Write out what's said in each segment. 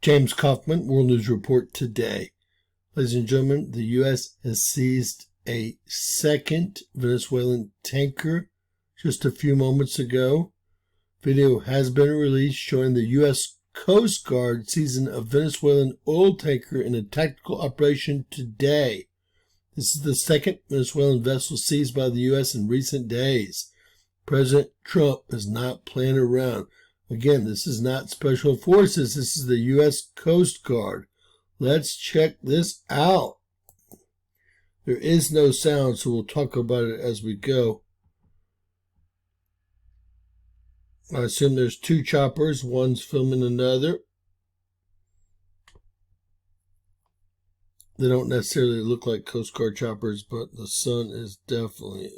James Kaufman, World News Report today. Ladies and gentlemen, the U.S. has seized a second Venezuelan tanker just a few moments ago. Video has been released showing the U.S. Coast Guard seizing a Venezuelan oil tanker in a tactical operation today. This is the second Venezuelan vessel seized by the U.S. in recent days. President Trump is not playing around. Again, this is not special forces. This is the U.S. Coast Guard. Let's check this out. There is no sound, so we'll talk about it as we go. I assume there's two choppers. One's filming another. They don't necessarily look like Coast Guard choppers, but the sun is definitely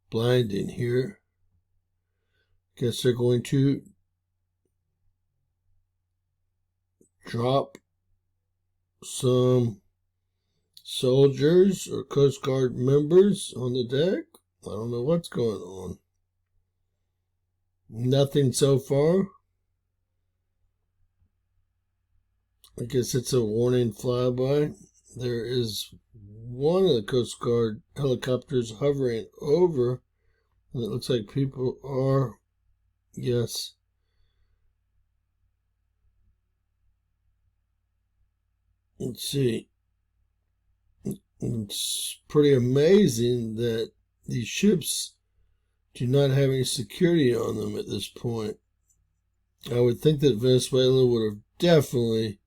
blinding here. Guess they're going to drop some soldiers or Coast Guard members on the deck. I don't know what's going on. Nothing so far. I guess it's a warning flyby. There is one of the Coast Guard helicopters hovering over, and it looks like people are, yes. Let's see. It's pretty amazing that these ships do not have any security on them at this point. I would think that Venezuela would have definitely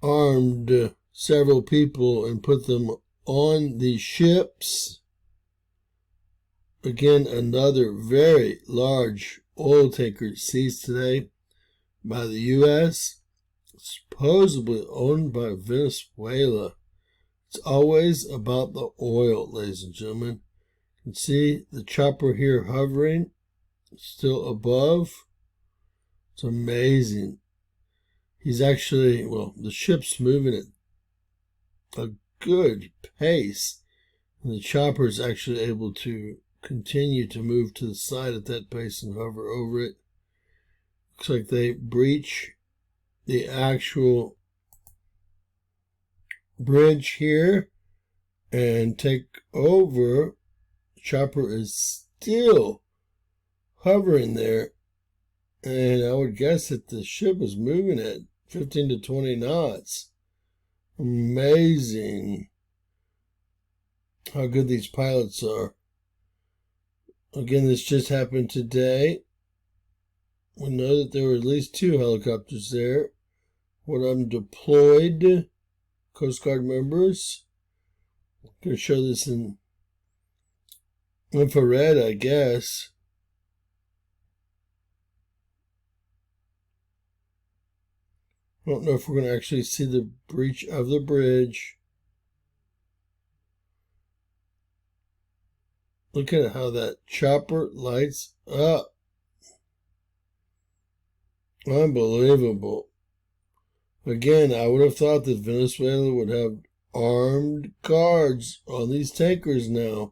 armed several people and put them on these ships. Again, another very large oil tanker seized today by the U.S., supposedly owned by Venezuela. It's always about the oil, ladies and gentlemen. You can see the chopper here hovering, still above. It's amazing. He's actually, well, the ship's moving at a good pace, and the chopper is actually able to continue to move to the side at that pace and hover over it. Looks like they breach the actual bridge here and take over. The chopper is still hovering there, and I would guess that the ship is moving at 15 to 20 knots. Amazing how good these pilots are. Again, this just happened today. We know that there were at least two helicopters there. One of them deployed Coast Guard members. I'm going to show this in infrared, I guess. I don't know if we're going to actually see the breach of the bridge. Look at how that chopper lights up. Unbelievable. Again, I would have thought that Venezuela would have armed guards on these tankers now.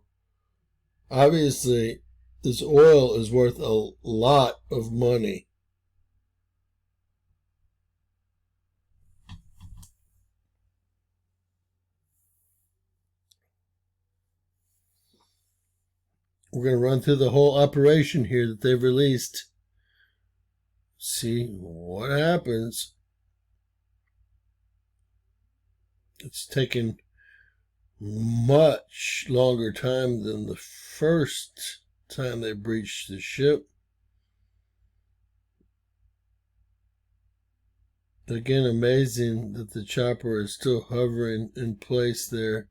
Obviously, this oil is worth a lot of money. We're going to run through the whole operation here that they've released. See what happens. It's taken much longer time than the first time they breached the ship. Again, amazing that the chopper is still hovering in place there.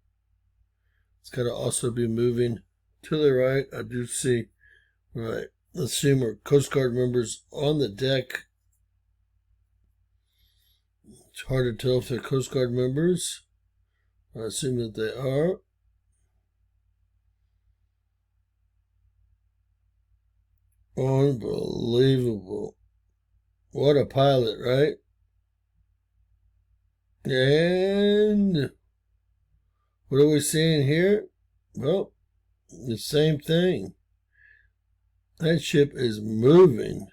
It's got to also be moving to the right. I do see, right, let's assume our Coast Guard members on the deck. It's hard to tell if they're Coast Guard members. I assume that they are. Unbelievable. What a pilot, right? And what are we seeing here? Well, the same thing. That ship is moving.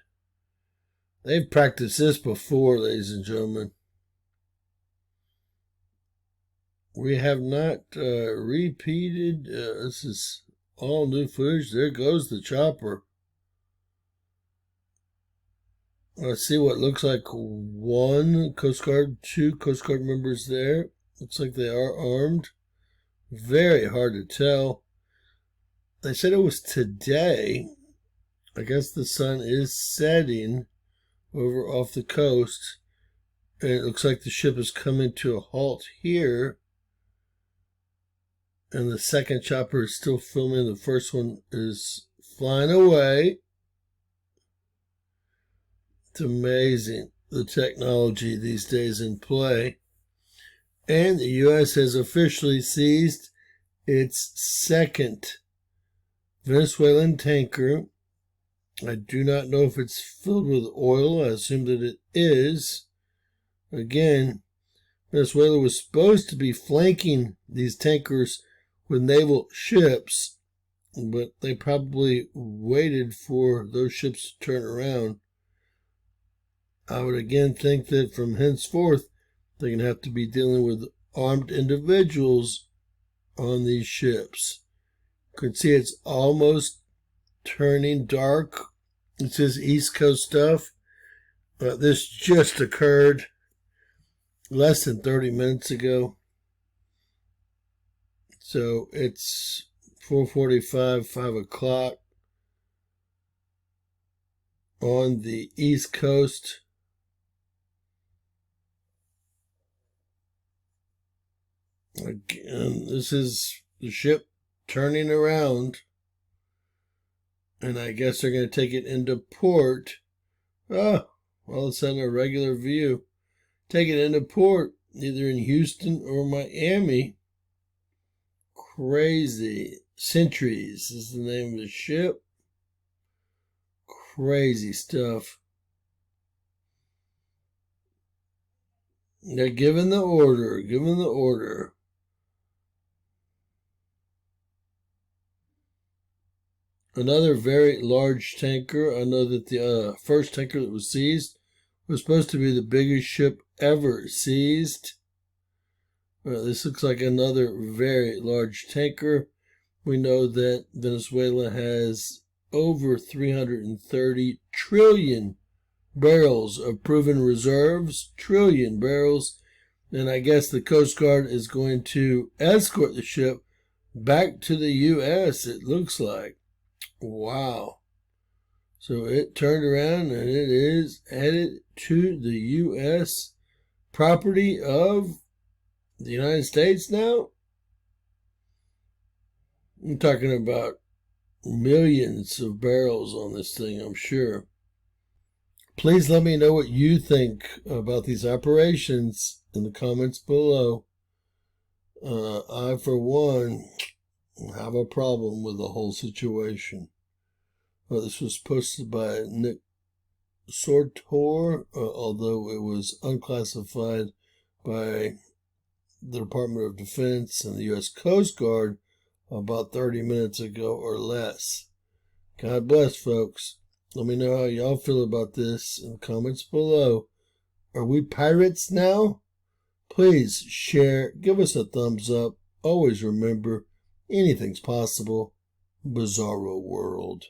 They've practiced this before, ladies and gentlemen. We have not repeated. This is all new footage. There goes the chopper. Let's see what looks like one Coast Guard, two Coast Guard members there. Looks like they are armed. Very hard to tell. They said it was today. I guess the sun is setting over off the coast. And it looks like the ship is coming to a halt here. And the second chopper is still filming. The first one is flying away. It's amazing, the technology these days in play. And the U.S. has officially seized its second Venezuelan tanker. I do not know if it's filled with oil. I assume that it is. Again, Venezuela was supposed to be flanking these tankers with naval ships, but they probably waited for those ships to turn around. I would again think that from henceforth, they're going to have to be dealing with armed individuals on these ships. You can see it's almost turning dark. It says East Coast stuff. This just occurred less than 30 minutes ago. So it's 4:45, 5 o'clock on the East Coast. Again, this is the ship turning around, and I guess they're going to take it into port. Oh, all of a sudden a regular view. Take it into port, either in Houston or Miami. Crazy. Sentries is the name of the ship. Crazy stuff. They're giving the order. Another very large tanker. I know that the first tanker that was seized was supposed to be the biggest ship ever seized. This looks like another very large tanker. We know that Venezuela has over 330 trillion barrels of proven reserves. Trillion barrels. And I guess the Coast Guard is going to escort the ship back to the U.S., it looks like. Wow. So it turned around and it is headed to the U.S. property of the United States now. I'm talking about millions of barrels on this thing, I'm sure. Please let me know what you think about these operations in the comments below. I, for one, have a problem with the whole situation. This was posted by Nick Sortor, although it was unclassified by the Department of Defense and the U.S. Coast Guard about 30 minutes ago or less. God bless, folks. Let me know how y'all feel about this in the comments below. Are we pirates now? Please share, give us a thumbs up. Always remember, anything's possible. Bizarro world.